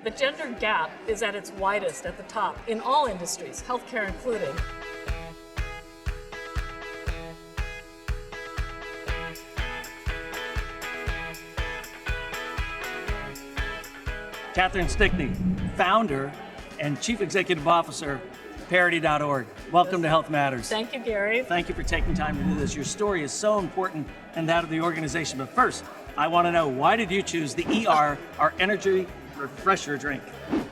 The gender gap is at its widest at the top in all industries, healthcare included. Cathrin Stickney, founder and chief executive officer, parity.org. Welcome to Health Matters. Thank you, Gary. Thank you for taking time to do this. Your story is so important and that of the organization. But first, I want to know, why did you choose the ER, our energy refresher drink?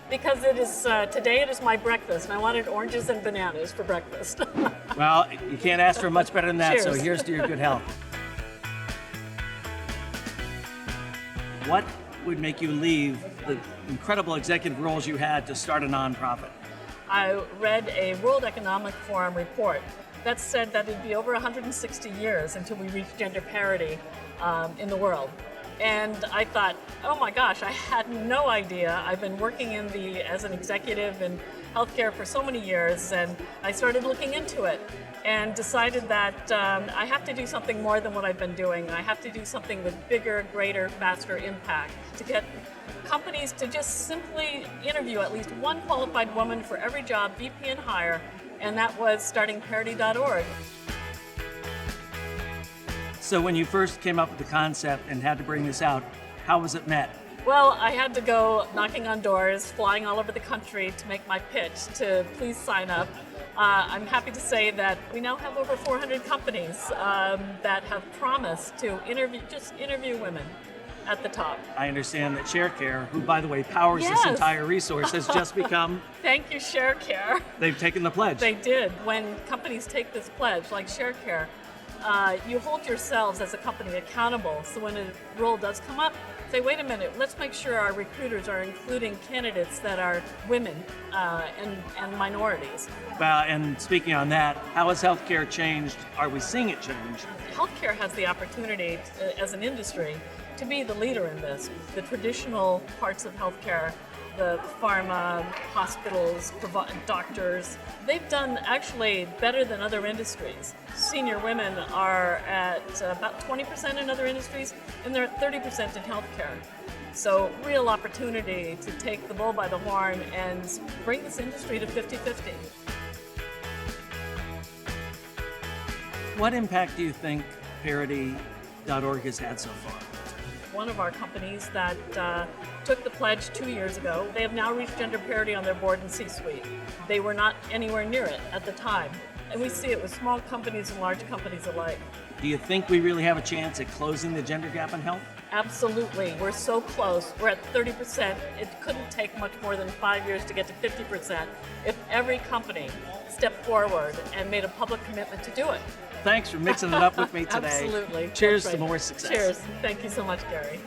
Because it is today it is my breakfast, and I wanted oranges and bananas for breakfast. Well, you can't ask for much better than that, Cheers. so here's to your good health. What would make you leave the incredible executive roles you had to start a nonprofit? I read a World Economic Forum report that said that it'd be over 160 years until we reach gender parity in the world. And I thought, oh my gosh, I had no idea. I've been working as an executive in healthcare for so many years, and I started looking into it and decided that I have to do something more than what I've been doing. I have to do something with bigger, greater, faster impact to get companies to just simply interview at least one qualified woman for every job, VP and higher, and that was starting parity.org. So when you first came up with the concept and had to bring this out, how was it met? Well, I had to go knocking on doors, flying all over the country to make my pitch to please sign up. I'm happy to say that we now have over 400 companies that have promised to interview women at the top. I understand that Sharecare, who by the way powers this Yes. entire resource, has just become, Thank you, Sharecare. they've taken the pledge. They did. When companies take this pledge, like Sharecare, you hold yourselves as a company accountable. So when a role does come up, say, wait a minute, let's make sure our recruiters are including candidates that are women and minorities. Well, and speaking on that, how has healthcare changed? Are we seeing it change? Healthcare has the opportunity, as an industry, to be the leader in this. The traditional parts of healthcare, the pharma, hospitals, doctors, they've done actually better than other industries. Senior women are at about 20% in other industries, and they're at 30% in healthcare. So real opportunity to take the bull by the horn and bring this industry to 50-50. What impact do you think parity.org has had so far? One of our companies that took the pledge 2 years ago, they have now reached gender parity on their board and C-suite. They were not anywhere near it at the time. And we see it with small companies and large companies alike. Do you think we really have a chance at closing the gender gap in health? Absolutely. We're so close. We're at 30%. It couldn't take much more than 5 years to get to 50% if every company stepped forward and made a public commitment to do it. Thanks for mixing it up with me today. Absolutely. Cheers That's to right. more success. Cheers. Thank you so much, Gary.